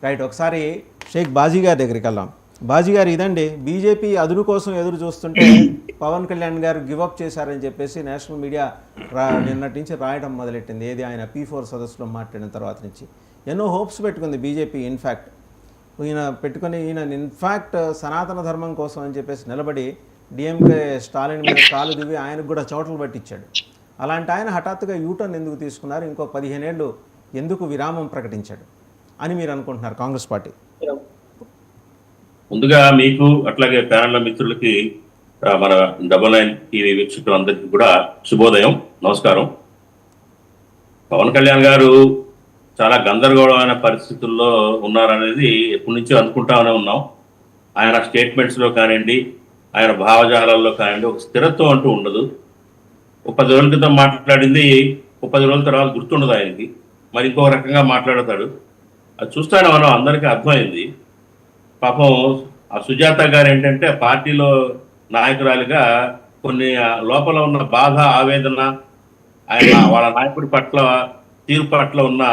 Right, ఒకసారి షేక్ బాజీ గారి దగ్గరికి వెళ్దాం. బాజీ గారు, ఇదండి బీజేపీ అదును కోసం ఎదురు చూస్తుంటే పవన్ కళ్యాణ్ గారు గివప్ చేశారని చెప్పేసి నేషనల్ మీడియా నిన్నటి నుంచి రాయడం మొదలెట్టింది. ఏది ఆయన P4 సదస్సులో మాట్లాడిన తర్వాత నుంచి ఎన్నో హోప్స్ పెట్టుకుంది బీజేపీ. ఇన్ఫ్యాక్ట్ ఈయన ఇన్ఫ్యాక్ట్ సనాతన ధర్మం కోసం అని చెప్పేసి నిలబడి డిఎంకే స్టాలిన్ మీద కాలు దివి ఆయనకు కూడా చోట్ల పట్టించాడు. అలాంటి ఆయన హఠాత్తుగా యూటర్న్ ఎందుకు తీసుకున్నారు, ఇంకో 15 ఏళ్ళు ఎందుకు విరామం ప్రకటించాడు అని మీరు అనుకుంటున్నారు కాంగ్రెస్ పార్టీ? ముందుగా మీకు అట్లాగే ప్యానల్ మిత్రులకి మన 99 టీవీ వీక్షకులందరికీ కూడా శుభోదయం, నమస్కారం. పవన్ కళ్యాణ్ గారు చాలా గందరగోళమైన పరిస్థితుల్లో ఉన్నారనేది ఎప్పటి నుంచో అనుకుంటానే ఉన్నాం. ఆయన స్టేట్మెంట్స్లో కానివ్వండి, ఆయన భావజాలాల్లో కానివ్వండి, ఒక స్థిరత్వం అంటూ ఉండదు. ఒక 10 రోజుల క్రితం మాట్లాడింది 10 రోజుల తర్వాత గుర్తుండదు ఆయనకి, మరి ఇంకో రకంగా మాట్లాడతాడు. అది చూస్తానే మనం అందరికీ అర్థమైంది. పాపం ఆ సుజాత గారు ఏంటంటే పార్టీలో నాయకురాలిగా కొన్ని లోపల ఉన్న బాధ, ఆవేదన, ఆయన వాళ్ళ నాయకుడి పట్ల తీరు పట్ల ఉన్న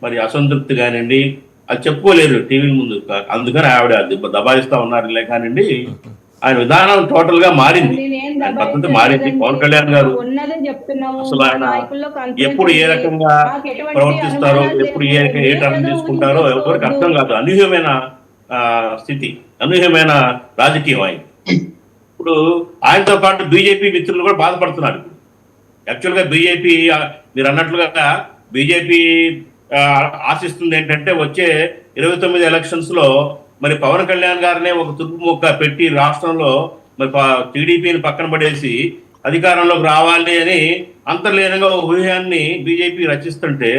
మరి అసంతృప్తి కానివ్వండి, అది చెప్పుకోలేరు టీవీ ముందు. అందుకని ఆవిడ దబాయిస్తా ఉన్నారులే కానివ్వండి, ఆయన విధానం టోటల్ గా మారింది, ఆయన పద్ధతి మారింది. పవన్ కళ్యాణ్ గారు అసలు ఆయన ఎప్పుడు ఏ రకంగా ప్రవర్తిస్తారో, ఎప్పుడు ఏ టర్న్ తీసుకుంటారో ఎవరికి అర్థం కాదు. అనూహ్యమైన స్థితి, అనూహ్యమైన రాజకీయం ఆయన. ఇప్పుడు ఆయనతో పాటు బీజేపీ మిత్రులు కూడా బాధపడుతున్నారు. యాక్చువల్గా బీజేపీ, మీరు అన్నట్లుగా బీజేపీ ఆశిస్తుంది ఏంటంటే వచ్చే 29 ఎలక్షన్స్ లో మరి పవన్ కళ్యాణ్ గారినే ఒక తుర్పు మొక్క పెట్టి రాష్ట్రంలో మరి టీడీపీని పక్కన పడేసి అధికారంలోకి రావాలి అని అంతర్లీనంగా ఒక వ్యూహాన్ని బీజేపీ రచిస్తుంటే,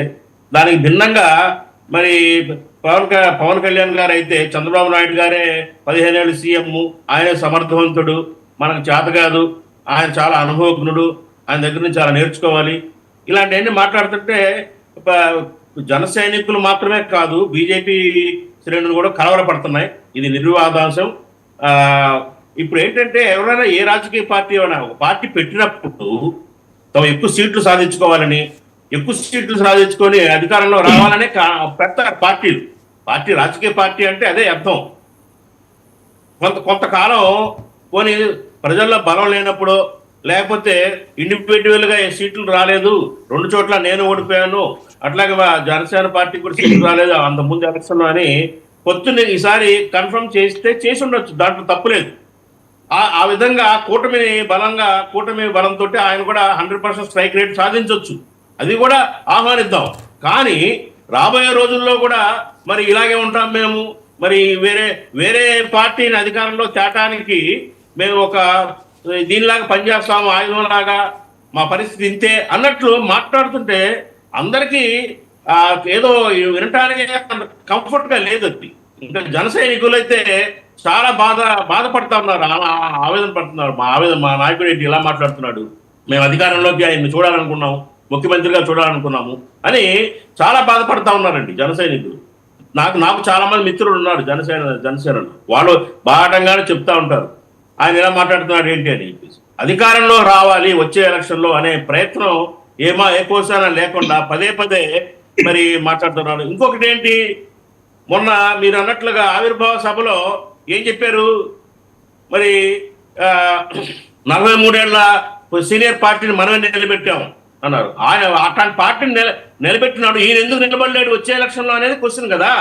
దానికి భిన్నంగా మరి పవన్ కళ్యాణ్ గారు అయితే చంద్రబాబు నాయుడు గారే 15 ఏళ్ళు సీఎం, ఆయనే సమర్థవంతుడు, మనకు చేత కాదు, ఆయన చాలా అనుభవజ్ఞుడు, ఆయన దగ్గర నుంచి చాలా నేర్చుకోవాలి, ఇలాంటివన్నీ మాట్లాడుతుంటే జన సైనికులు మాత్రమే కాదు బీజేపీ శ్రేణులు కూడా కలవరపడుతున్నాయి. ఇది నిర్వివాదాంశం. ఇప్పుడు ఏంటంటే ఎవరైనా ఏ రాజకీయ పార్టీ అయినా ఒక పార్టీ పెట్టినప్పుడు తమ ఎక్కువ సీట్లు సాధించుకోవాలని, ఎక్కువ సీట్లు సాధించుకొని అధికారంలో రావాలనే పెడతారు పార్టీలు. రాజకీయ పార్టీ అంటే అదే అర్థం. కొంతకాలం పోనీ ప్రజల్లో బలం లేనప్పుడు, లేకపోతే ఇండివిజువల్గా సీట్లు రాలేదు, 2 చోట్ల నేను ఓడిపోయాను, అట్లాగే జనసేన పార్టీ కూడా సీట్లు రాలేదు అంత ముందు ఎలక్షన్లో అని పొద్దున్న ఈసారి కన్ఫర్మ్ చేసి ఉండొచ్చు, దాంట్లో తప్పులేదు. ఆ విధంగా కూటమి బలంతో ఆయన కూడా 100% స్ట్రైక్ రేట్ సాధించవచ్చు, అది కూడా ఆహ్వానిద్దాం. కానీ రాబోయే రోజుల్లో కూడా మరి ఇలాగే ఉంటాం మేము, మరి వేరే పార్టీని అధికారంలో తేటానికి మేము ఒక దీనిలాగా పనిచేస్తాము, ఆయుధంలాగా, మా పరిస్థితి ఇంతే అన్నట్లు మాట్లాడుతుంటే అందరికీ ఏదో వినటానికి కంఫర్ట్గా లేదు. అది ఇంకా జన సైనికులు అయితే చాలా బాధపడతా ఉన్నారు, ఆవేదన పడుతున్నారు. మా నాయకుడు ఏంటి ఇలా మాట్లాడుతున్నాడు, మేము అధికారంలోకి ఆయన్ని చూడాలనుకున్నాము, ముఖ్యమంత్రిగా చూడాలనుకున్నాము అని చాలా బాధపడతా ఉన్నారండి జన సైనికులు. నాకు చాలా మంది మిత్రులు ఉన్నారు జనసేనలు, వాళ్ళు బాటంగానే చెప్తా ఉంటారు ఆయన ఇలా మాట్లాడుతున్నాడు ఏంటి అని చెప్పేసి. అధికారంలో రావాలి వచ్చే ఎలక్షన్లో అనే ప్రయత్నం ఏ కోసాన లేకుండా పదే మరి మాట్లాడుతున్నారు. ఇంకొకటి ఏంటి, మొన్న మీరు అన్నట్లుగా ఆవిర్భావ సభలో ఏం చెప్పారు, మరి 43 ఏళ్ల సీనియర్ పార్టీని మనమే నిలబెట్టాము అన్నారు. ఆయన అట్లాంటి పార్టీని నిలబెట్టినాడు, ఈయన ఎందుకు నిలబడలేడు వచ్చే ఎలక్షన్లో అనేది క్వశ్చన్ కదా.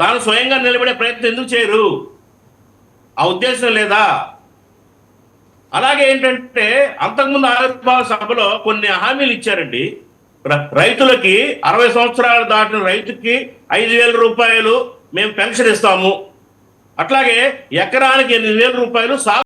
తాను స్వయంగా నిలబడే ప్రయత్నం ఎందుకు చేయరు, ఆ ఉద్దేశం లేదా? అలాగే ఏంటంటే అంతకుముందు ఆవిర్భావ సభలో కొన్ని హామీలు ఇచ్చారండి. రైతులకి 60 సంవత్సరాలు దాటిన రైతుకి 5,000 రూపాయలు మేము పెన్షన్ ఇస్తాము, అట్లాగే ఎకరానికి 8,000 రూపాయలు